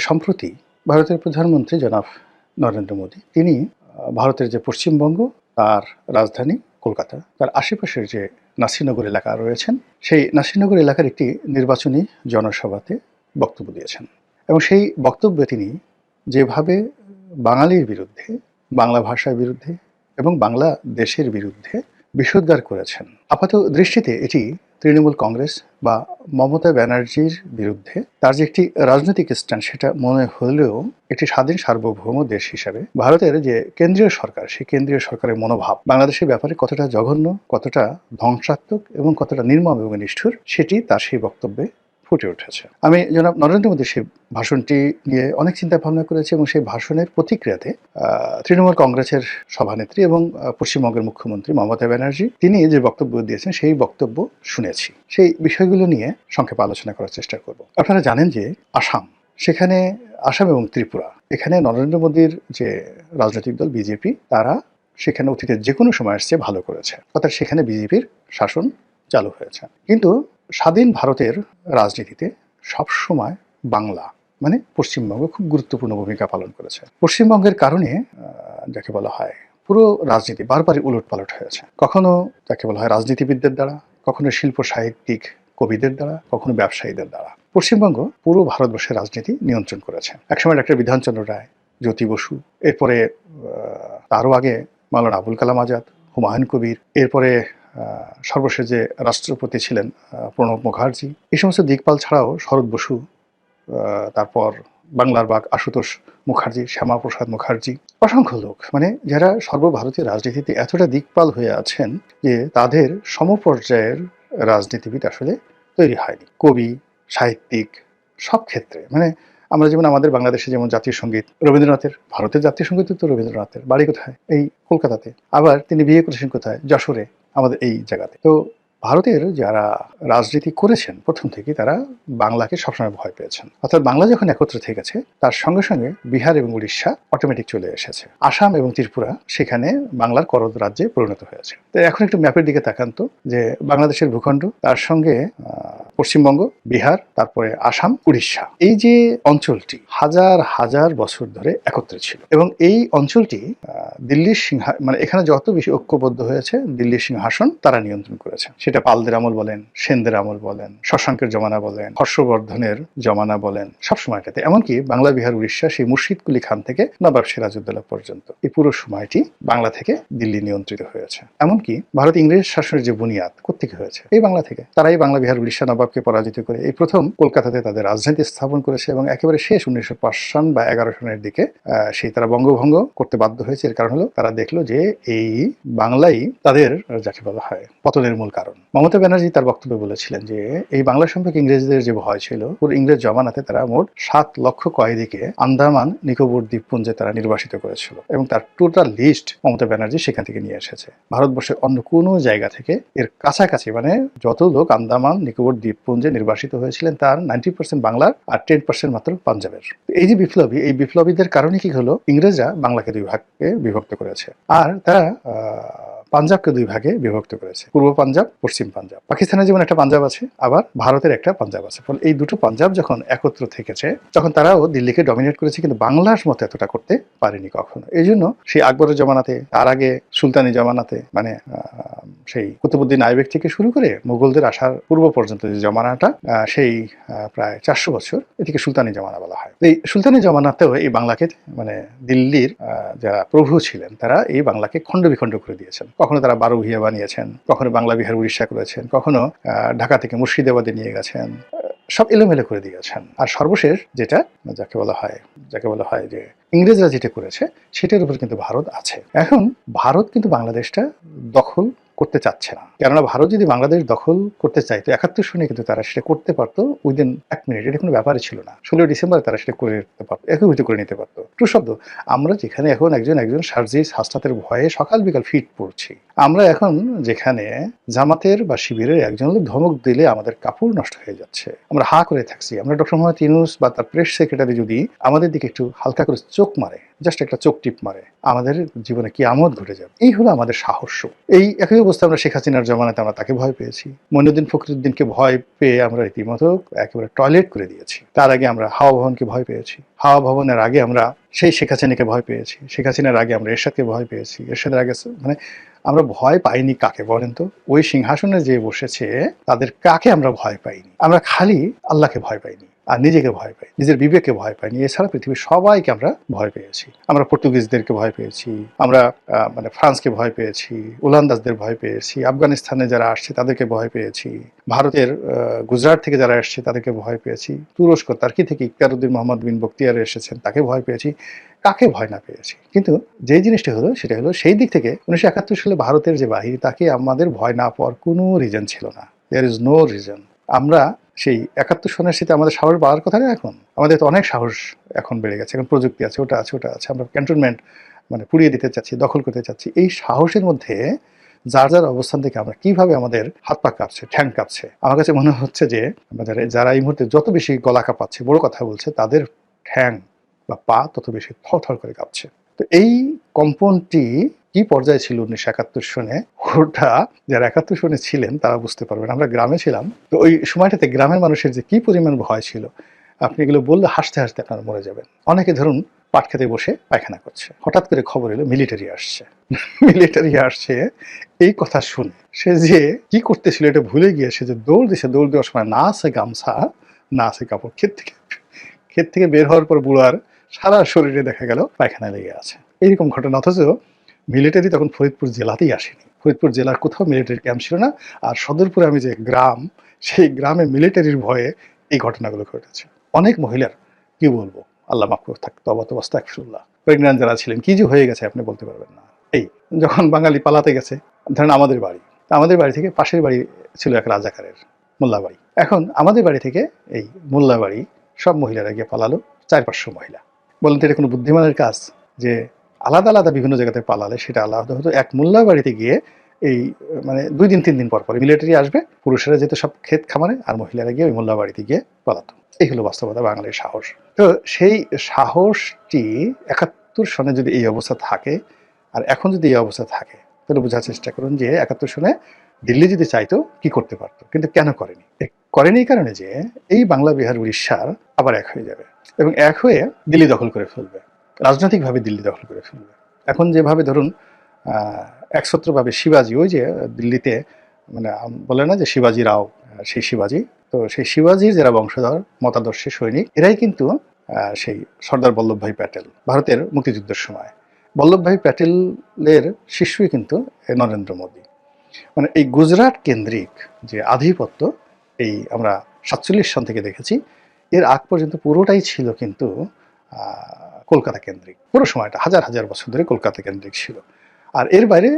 সম্প্রতি ভারতের প্রধানমন্ত্রী জনাব নরেন্দ্র মোদী তিনি ভারতের যে পশ্চিমবঙ্গ তার রাজধানী কলকাতা তার আশেপাশের যে নাসিরনগর এলাকা রয়েছেন সেই নাসিরনগর এলাকার একটি নির্বাচনী জনসভাতে বক্তব্য দিয়েছেন এবং সেই বক্তব্যে তিনি যেভাবে বাঙালির বিরুদ্ধে, বাংলা ভাষার বিরুদ্ধে এবং বাংলা দেশের বিরুদ্ধে বিষোদ্গার করেছেন, আপাত দৃষ্টিতে এটি তৃণমূল কংগ্রেস বা মমতা ব্যানার্জির বিরুদ্ধে তার যে একটি রাজনৈতিক স্ট্যান্ড সেটা মনে হলেও একটি স্বাধীন সার্বভৌম দেশ হিসাবে ভারতের যে কেন্দ্রীয় সরকার সেই কেন্দ্রীয় সরকারের মনোভাব বাংলাদেশের ব্যাপারে কতটা জঘন্য, কতটা ধ্বংসাত্মক এবং কতটা নির্মম এবং নিষ্ঠুর সেটি তার সেই বক্তব্যে ফুটে উঠেছে। আমি জনাব নরেন্দ্র মোদীর সেই ভাষণটি নিয়ে অনেক চিন্তা ভাবনা করেছি এবং সেই ভাষণের প্রতিক্রিয়াতে তৃণমূল কংগ্রেসের সভানেত্রী এবং পশ্চিমবঙ্গের মুখ্যমন্ত্রী মমতা ব্যানার্জি তিনি যে বক্তব্য দিয়েছেন সেই বক্তব্য শুনেছি। সেই বিষয়গুলো নিয়ে সংক্ষেপে আলোচনা করার চেষ্টা করব। আপনারা জানেন যে সেখানে আসাম এবং ত্রিপুরা এখানে নরেন্দ্র মোদীর যে রাজনৈতিক দল বিজেপি তারা সেখানে অতীতের যে কোনো সময় আসছে ভালো করেছে, অর্থাৎ সেখানে বিজেপির শাসন চালু হয়েছে। কিন্তু স্বাধীন ভারতের রাজনীতিতে সবসময় বাংলা মানে পশ্চিমবঙ্গ খুব গুরুত্বপূর্ণ ভূমিকা পালন করেছে। পশ্চিমবঙ্গের কারণে যাকে বলা হয় পুরো রাজনীতি বারবারই উলটপালট হয়েছে, কখনো যাকে বলা হয় রাজনীতিবিদদের দ্বারা, কখনো শিল্প সাহিত্যিক কবিদের দ্বারা, কখনো ব্যবসায়ীদের দ্বারা। পশ্চিমবঙ্গ পুরো ভারতবর্ষের রাজনীতি নিয়ন্ত্রণ করেছে। একসময় ডক্টর বিধানচন্দ্র রায়, জ্যোতি বসু, এরপরে তারও আগে মাওলানা আবুল কালাম আজাদ, হুমায়ুন কবির, এরপরে সর্বশেষ যে রাষ্ট্রপতি ছিলেন প্রণব মুখার্জি, এই সমস্ত দিকপাল ছাড়াও শরৎ বসু, তারপর বাংলার বাগ আশুতোষ মুখার্জি, শ্যামাপ্রসাদ মুখার্জি, অসংখ্য লোক মানে যারা সর্বভারতীয় রাজনীতিতে এতটা দিকপাল হয়ে আছেন যে তাদের সমপর্যায়ের রাজনীতিবিদ আসলে তৈরি হয়নি। কবি, সাহিত্যিক সব ক্ষেত্রে মানে আমরা যেমন আমাদের বাংলাদেশে যেমন জাতীয় সঙ্গীত রবীন্দ্রনাথের, ভারতের জাতীয় সঙ্গীত তো রবীন্দ্রনাথের, বাড়ি কোথায়? এই কলকাতাতে। আবার তিনি বিয়ে করেছেন কোথায়? যশোরে, আমাদের এই জায়গাতে। তো ভারতের যারা রাজনীতি করেছেন প্রথম থেকে তারা বাংলাকে সবসময় ভয় পেয়েছেন, অর্থাৎ বাংলা যখন একত্র থেকেছে তার সঙ্গে সঙ্গে বিহার এবং উড়িষ্যা অটোমেটিক চলে এসেছে, আসাম এবং ত্রিপুরা সেখানে বাংলার করদ রাজ্যে পরিণত হয়েছে। তো এখন একটু ম্যাপের দিকে তাকান তো, যে বাংলাদেশের ভূখণ্ড, তার সঙ্গে পশ্চিমবঙ্গ, বিহার, তারপরে আসাম, উড়িষ্যা, এই যে অঞ্চলটি হাজার হাজার বছর ধরে একত্রে ছিল এবং এই অঞ্চলটি দিল্লির মানে এখানে যত বেশি ঐক্যবদ্ধ হয়েছে দিল্লির সিংহাসন তারা নিয়ন্ত্রণ করেছে। সেটা পালদের আমল বলেন, সেনদের আমল বলেন, শশাঙ্কের জমানা বলেন, হর্ষবর্ধনের জমানা বলেন, সব সময়টাতে, এমনকি বাংলা, বিহার, উড়িষ্যা সেই মুর্শিদ কুলি খান থেকে নবাব সিরাজউদ্দৌলা পর্যন্ত এই পুরো সময়টি বাংলা থেকে দিল্লি নিয়ন্ত্রিত হয়েছে। এমনকি ভারত ইংরেজ শাসনের যে বুনিয়াদ কোত্থেকে হয়েছে? এই বাংলা থেকে। তারাই বাংলা, বিহার, উড়িষ্যা নবাবকে পরাজিত করে এই প্রথম কলকাতাতে তাদের রাজধানী স্থাপন করেছে এবং একেবারে শেষ 1905 সন বা 11 সনের দিকে সেই তারা বঙ্গভঙ্গ করতে বাধ্য হয়েছে। এর কারণ হলো তারা দেখলো যে এই বাংলাই তাদের যাকে বলা হয় পতনের মূল কারণ। মমতা ব্যানার্জি তার বক্তব্যে বলেছিলেন যে এই বাংলা সম্পর্কে ইংরেজদের যে ভয় ছিল, পুরো ইংরেজ জমানাতে তারা মোট 7 লক্ষ কয়েদিকে আন্দামান নিকোবর দ্বীপপুঞ্জে তারা নির্বাসিত করেছিল এবং তার টোটাল লিস্ট মমতা ব্যানার্জি সেখান থেকে নিয়ে এসেছে। ভারতবর্ষের অন্য কোনো জায়গা থেকে এর কাছাকাছি মানে যত লোক আন্দামান নিকোবর দ্বীপপুঞ্জে নির্বাসিত হয়েছিলেন তার 90% বাংলার আর 10% মাত্র পাঞ্জাবের। এই যে বিপ্লবী, এই বিপ্লবীদের কারণে কি হলো, ইংরেজরা বাংলাকে 2 ভাগে বিভক্ত করেছে আর তারা পাঞ্জাবকে 2 ভাগে বিভক্ত করেছে, পূর্ব পাঞ্জাব, পশ্চিম পাঞ্জাব। পাকিস্তানের যেমন একটা পাঞ্জাব আছে, আবার ভারতের একটা পাঞ্জাব আছে। ফলে এই দুটো পাঞ্জাব যখন একত্র থেকেছে তখন তারাও দিল্লিকে ডমিনেট করেছে, কিন্তু বাংলার মতো এতটা করতে পারেনি কখনো। এই জন্য সেই আকবরের জমানাতে, তার আগে সুলতানি জমানাতে, মানে সেই কুতুবউদ্দিন আইবেক থেকে শুরু করে মুঘলদের আসার পূর্ব পর্যন্ত যে জমানাটা, সেই প্রায় 400 বছর, এটিকে সুলতানি জমানা বলা হয়। এই সুলতানি জমানাতেও এই বাংলাকে মানে দিল্লির যারা প্রভু ছিলেন তারা এই বাংলাকে খণ্ড বিখণ্ড করে দিয়েছেন। কখনো তারা 12 ভূঁইয়া বানিয়েছেন, কখনো বাংলা, বিহার, উড়িষ্যা করেছেন, কখনো ঢাকা থেকে মুর্শিদাবাদে নিয়ে গেছেন, সব এলোমেলো করে দিয়েছেন। আর সর্বশেষ যেটা যাকে বলা হয় যে ইংরেজরা যেটা করেছে সেটার উপর কিন্তু ভারত আছে। এখন ভারত কিন্তু বাংলাদেশটা দখল করতে চাচ্ছে না, কেননা ভারত যদি বাংলাদেশ দখল করতে চাইতো 71 সনে কিন্তু তারা সেটা করতে পারতো উইদিন 1 মিনিট। এটা কোনো ব্যাপারই ছিল না। 16 ডিসেম্বর তারা সেটা করে নিতে পারতো, একীভূত করে নিতে পারতো। ট্রু শব্দ, আমরা যেখানে এখন একজন সার্জিস হাসনাতের ভয়ে সকাল বিকাল ফিট পড়ছি, আমরা এখন যেখানে জামাতের বা শিবিরের একজন লোক ধমক দিলে আমাদের কাপড় নষ্ট হয়ে যাচ্ছে, আমরা হা করে থাকছি, আমরা ডক্টর মোহাম্মদ ইউনূস বা তার প্রেস সেক্রেটারি যদি আমাদের দিকে একটু হালকা করে চোখ মারে জাস্ট একটা চোখ টিপ মারে, আমাদের জীবনে কি আমদ ঘটে যাবে। এই হলো আমাদের সাহস। এই একই অবস্থা আমরা শেখ হাসিনার জমানাতে আমরা তাকে ভয় পেয়েছি, মইনুদ্দিন ফখরুদ্দিনকে ভয় পেয়ে আমরা রীতিমতো একেবারে টয়লেট করে দিয়েছি। তার আগে আমরা হাওয়া ভবনকে ভয় পেয়েছি, হাওয়া ভবনের আগে আমরা সেই শেখ হাসিনাকে ভয় পেয়েছি, শেখ হাসিনার আগে আমরা এরশাদকে ভয় পেয়েছি, এরশাদের আগে মানে আমরা ভয় পাইনি কাকে বলেন তো? ওই সিংহাসনে যে বসেছে তাদের কাকে আমরা ভয় পাইনি? আমরা খালি আল্লাহকে ভয় পাইনি আর নিজেকে ভয় পাই, নিজের বিবেককে ভয় পাইনি। এছাড়া পৃথিবীর সবাইকে আমরা ভয় পেয়েছি। আমরা পর্তুগিজদেরকে ভয় পেয়েছি, আমরা মানে ফ্রান্সকে ভয় পেয়েছি, ওলন্দাজদের ভয় পেয়েছি, আফগানিস্তানে যারা আসছে তাদেরকে ভয় পেয়েছি, ভারতের গুজরাট থেকে যারা এসছে তাদেরকে ভয় পেয়েছি, তুরস্ক তার্কি থেকে ইকতারউদ্দিন মোহাম্মদ বিন বখতিয়ার এসেছেন তাকে ভয় পেয়েছি, কাকে ভয় না পেয়েছি। কিন্তু যে জিনিসটা হলো সেটা হলো সেই দিক থেকে 1971 সালে ভারতের যে বাহিনী তাকে আমাদের ভয় না পাওয়ার কোনো রিজন ছিল না। There is no reason. আমরা সেই 71 সনের সাথে আমাদের সাহস বাড়ার কথা না, এখন আমাদের তো অনেক সাহস এখন বেড়ে গেছে, এখন প্রযুক্তি আছে, ওটা আছে, ওটা আছে, আমরা ক্যান্টনমেন্ট মানে পুড়িয়ে দিতে চাচ্ছি, দখল করতে চাচ্ছি। এই সাহসের মধ্যে যার যার অবস্থান থেকে আমরা কিভাবে আমাদের হাত পা কাঁপছে, ঠ্যাং কাঁপছে। আমার কাছে মনে হচ্ছে যে আমাদের যারা এই মুহূর্তে যত বেশি গলা কাঁপাচ্ছে, বড় কথা বলছে, তাদের ঠ্যাং বা পা তত বেশি থরথর করে কাঁপছে। তো এই কম্পনটি কি পর্যায়ে ছিল 1971 সনে, ওটা যারা 71 সনে ছিলেন তারা বুঝতে পারবেন। আমরা গ্রামে ছিলাম, তো ওই সময়টাতে গ্রামের মানুষের যে কি পরিমাণ ভয় ছিল, আপনি এগুলো বললে হাসতে হাসতে আপনারা মরে যাবেন। অনেকে ধরুন পাট খেতে বসে পায়খানা করছে, হঠাৎ করে খবর এলো মিলিটারি আসছে। মিলিটারি আসছে এই কথা শুনে সে যে কি করতেছিল এটা ভুলে গিয়ে সে যে দৌড় দিছে, দৌড় দেওয়ার সময় না আছে গামছা, না আছে কাপড়, ক্ষেত থেকে বের হওয়ার পর বুড়ার সারা শরীরে দেখা গেল পায়খানা লেগে আছে। এইরকম ঘটনা। অথচ মিলিটারি তখন ফরিদপুর জেলাতেই আসেনি, ফরিদপুর জেলার কোথাও মিলিটারি ক্যাম্প ছিল না। আর সদরপুরে আমি যে গ্রাম, সেই গ্রামে মিলিটারির ভয়ে এই ঘটনাগুলো ঘটেছে। অনেক মহিলার কি বলবো, আল্লাহ মাফ করে থাকতো, অবত আস্তাগফিরুল্লাহ, প্রেগন্যান্ট যারা ছিলেন কি যে হয়ে গেছে আপনি বলতে পারবেন না। এই যখন বাঙালি পালাতে গেছে, ধরেন আমাদের বাড়ি থেকে পাশের বাড়ি ছিল এক রাজাকারের, মোল্লাবাড়ি। এখন আমাদের বাড়ি থেকে এই মোল্লাবাড়ি সব মহিলারা গিয়ে পালালো, 400-500 মহিলা। বলেন তো এটা কোনো বুদ্ধিমানের কাজ? যে আলাদা আলাদা বিভিন্ন জায়গাতে পালালে সেটা আলাদা হতো। এক মোল্লা বাড়িতে গিয়ে এই মানে 2 দিন 3 দিন পর পরে মিলিটারি আসবে, পুরুষেরা যেত সব ক্ষেত খামারে, আর মহিলারা গিয়ে ওই মোল্লা বাড়িতে গিয়ে পালাতো। এই হলো বাস্তবতা, বাঙালির সাহস। তো সেই সাহসটি 71 সনে যদি এই অবস্থা থাকে আর এখন যদি এই অবস্থা থাকে, তাহলে বোঝার চেষ্টা করুন যে 71 সনে দিল্লি যদি চাইতো কি করতে পারতো, কিন্তু কেন করেনি? করেনি এই কারণে যে এই বাংলা, বিহার, উড়িষ্যার আবার এক হয়ে যাবে এবং এক হয়ে দিল্লি দখল করে ফেলবে, রাজনৈতিকভাবে দিল্লি দখল করে ফেলবে। এখন যেভাবে ধরুন একছত্রভাবে শিবাজি, ওই যে দিল্লিতে মানে বলে না যে শিবাজি রাও, সেই শিবাজি, তো সেই শিবাজির যারা বংশধর মতাদর্শী সৈনিক, এরাই কিন্তু সেই সর্দার বল্লভভাই প্যাটেল, ভারতের মুক্তিযুদ্ধের সময় বল্লভভাই প্যাটেলের শিষ্যই কিন্তু নরেন্দ্র মোদী। মানে এই গুজরাট কেন্দ্রিক যে আধিপত্য, এই আমরা 47 সন থেকে দেখেছি, এর আগ পর্যন্ত পুরোটাই ছিল কিন্তু কলকাতা কেন্দ্রিক। পুরো সময়টা হাজার হাজার বছর ধরে কলকাতা কেন্দ্রিক ছিল। আর এর বাইরে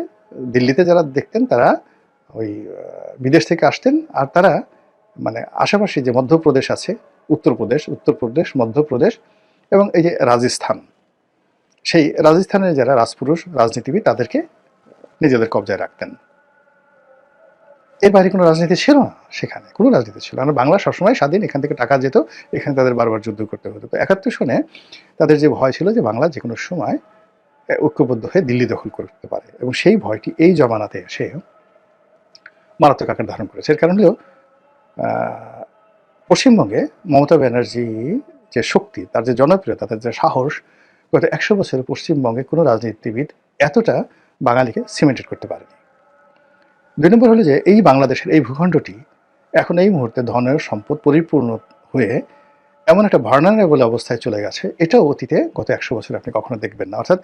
দিল্লিতে যারা দেখতেন তারা ওই বিদেশ থেকে আসতেন, আর তারা মানে আশেপাশে যে মধ্যপ্রদেশ আছে, উত্তরপ্রদেশ, মধ্যপ্রদেশ এবং এই যে রাজস্থান, সেই রাজস্থানের যারা রাজপুরুষ রাজনীতিবিদ তাদেরকে নিজেদের কবজায় রাখতেন। এর বাইরে কোনো রাজনীতি ছিল না, সেখানে কোনো রাজনীতি ছিল না। বাংলা সবসময় স্বাধীন, এখান থেকে টাকা যেত, এখানে তাদের বারবার যুদ্ধ করতে হতো। তো 71 সনে তাদের যে ভয় ছিল যে বাংলা যে কোনো সময় ঐক্যবদ্ধ হয়ে দিল্লি দখল করতে পারে, এবং সেই ভয়টি এই জমানাতে এসে মারাত্মক আকার ধারণ করেছে। এর কারণ হলো পশ্চিমবঙ্গে মমতা ব্যানার্জি যে শক্তি, তার যে জনপ্রিয়তা, তার যে সাহস, গত 100 বছরে পশ্চিমবঙ্গে কোনো রাজনীতিবিদ এতটা বাঙালিকে সিমেন্টেড করতে পারেনি। 2 নম্বর হলো যে এই বাংলাদেশের এই ভূখণ্ডটি এখন এই মুহূর্তে ধনের সম্পদ পরিপূর্ণ হয়ে এমন একটা ভার্নারেবল অবস্থায় চলে গেছে, এটাও অতীতে গত 100 বছরে আপনি কখনো দেখবেন না। অর্থাৎ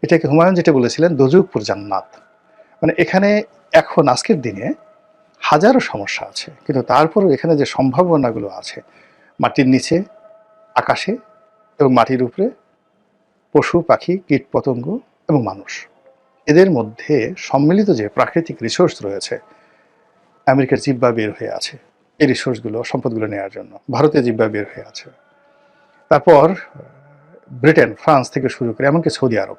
এটাকে হুমায়ুন যেটা বলেছিলেন দোজখপুর জান্নাত, মানে এখানে এখন আজকের দিনে হাজারো সমস্যা আছে, কিন্তু তারপরেও এখানে যে সম্ভাবনাগুলো আছে মাটির নিচে, আকাশে এবং মাটির উপরে, পশু পাখি, কীট পতঙ্গ এবং মানুষ, এদের মধ্যে সম্মিলিত যে প্রাকৃতিক রিসোর্স রয়েছে, আমেরিকার জিহ্বা বের হয়ে আছে এই রিসোর্সগুলো, সম্পদগুলো নেওয়ার জন্য, ভারতের জিহ্বা বের হয়ে আছে, তারপর ব্রিটেন, ফ্রান্স থেকে শুরু করে এমনকি সৌদি আরব,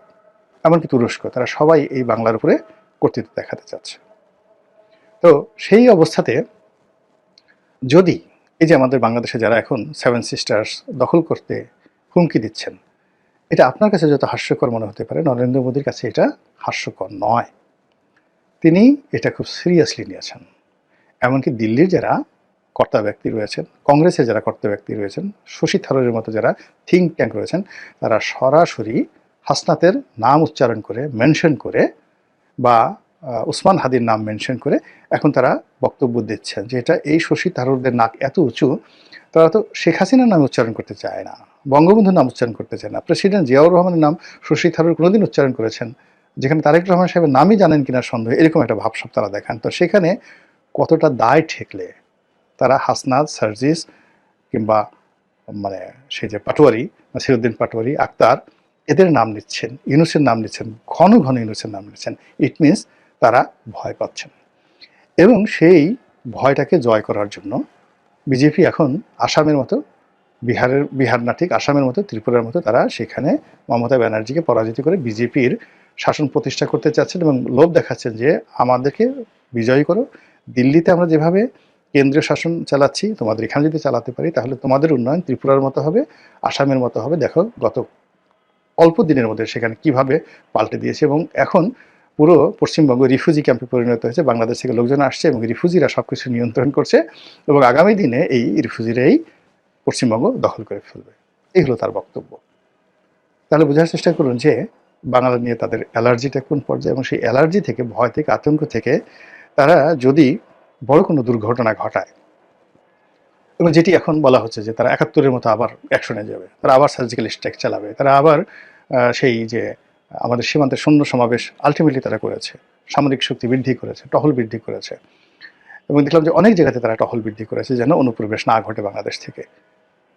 এমনকি তুরস্ক, তারা সবাই এই বাংলার উপরে কর্তৃত্ব দেখাতে চাচ্ছে। তো সেই অবস্থাতে যদি এই যে আমাদের বাংলাদেশে যারা এখন 7 সিস্টার্স দখল করতে হুমকি দিচ্ছেন, এটা আপনার কাছে যত হাস্যকর মনে হতে পারে, নরেন্দ্র মোদীর কাছে এটা হাস্যকর নয়। তিনি এটা খুব সিরিয়াসলি নিয়েছেন। এমনকি দিল্লির যারা কর্তা ব্যক্তি রয়েছেন, কংগ্রেসের যারা কর্তা ব্যক্তি রয়েছেন, শশী থারুরের মতো যারা থিঙ্ক ট্যাঙ্ক রয়েছেন, তারা সরাসরি হাসনাতের নাম উচ্চারণ করে, মেনশন করে, বা উসমান হাদির নাম মেনশন করে এখন তারা বক্তব্য দিচ্ছেন যে এটা এই শশী থারুরদের নাক এত উঁচু, তারা তো শেখ হাসিনার নাম উচ্চারণ করতে চায় না, বঙ্গবন্ধুর নাম উচ্চারণ করতে চায় না। প্রেসিডেন্ট জিয়াউর রহমানের নাম শশী থারুর কোনোদিন উচ্চারণ করেছেন, যেখানে তারেক রহমান সাহেবের নামই জানেন কিনা সন্দেহ, এরকম একটা ভাবসাব তারা দেখান। তো সেখানে কতটা দায় ঠেকলে তারা হাসনাত, সার্জিস, কিংবা মানে সেই যে পাটোয়ারি, নাসিরুদ্দিন পাটোয়ারি, আক্তার, এদের নাম নিচ্ছেন, ইউনূসের নাম নিচ্ছেন, ঘন ঘন ইউনূসের নাম নিচ্ছেন, ইট মিনস তারা ভয় পাচ্ছেন। এবং সেই ভয়টাকে জয় করার জন্য বিজেপি এখন আসামের মতো, বিহার না ঠিক, আসামের মতো, ত্রিপুরার মতো তারা সেখানে মমতা ব্যানার্জিকে পরাজিত করে বিজেপির শাসন প্রতিষ্ঠা করতে চাচ্ছেন এবং লোভ দেখাচ্ছেন যে আমাদেরকে বিজয়ী করো, দিল্লিতে আমরা যেভাবে কেন্দ্রীয় শাসন চালাচ্ছি তোমাদের এখানে যদি চালাতে পারি তাহলে তোমাদের উন্নয়ন ত্রিপুরার মতো হবে, আসামের মতো হবে। দেখো গত অল্প দিনের মধ্যে সেখানে কিভাবে পাল্টে দিয়েছে এবং এখন পুরো পশ্চিমবঙ্গ রিফিউজি ক্যাম্পে পরিণত হয়েছে। বাংলাদেশ থেকে লোকজন আসছে এবং রিফিউজিরা সব কিছু নিয়ন্ত্রণ করছে এবং আগামী দিনে এই রিফিউজিরাই পশ্চিমবঙ্গ দখল করে ফেলবে। এই হলো তার বক্তব্য। তাহলে বোঝার চেষ্টা করুন যে বাংলা নিয়ে তাদের অ্যালার্জিটা কোন পর্যায়ে, এবং সেই অ্যালার্জি থেকে, ভয় থেকে, আতঙ্ক থেকে তারা যদি বড় কোনো দুর্ঘটনা ঘটায়, এবং যেটি এখন বলা হচ্ছে যে তারা ৭১-এর মতো আবার অ্যাকশনে যাবে, তারা আবার সার্জিক্যাল স্ট্রাইক চালাবে, তারা আবার সেই যে আমাদের সীমান্তে সৈন্য সমাবেশ আলটিমেটলি তারা করেছে, সামরিক শক্তি বৃদ্ধি করেছে, টহল বৃদ্ধি করেছে, এবং দেখলাম যে অনেক জায়গাতে তারা টহল বৃদ্ধি করেছে যেন অনুপ্রবেশ না ঘটে বাংলাদেশ থেকে।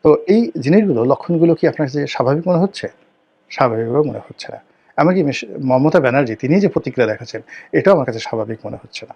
তো এই জিনিসগুলো, লক্ষণগুলো কি আপনার কাছে স্বাভাবিক মনে হচ্ছে? স্বাভাবিকভাবে মনে হচ্ছে না। এমনকি মমতা ব্যানার্জি তিনি যে প্রতিক্রিয়া দেখাচ্ছেন এটাও আমার কাছে স্বাভাবিক মনে হচ্ছে না।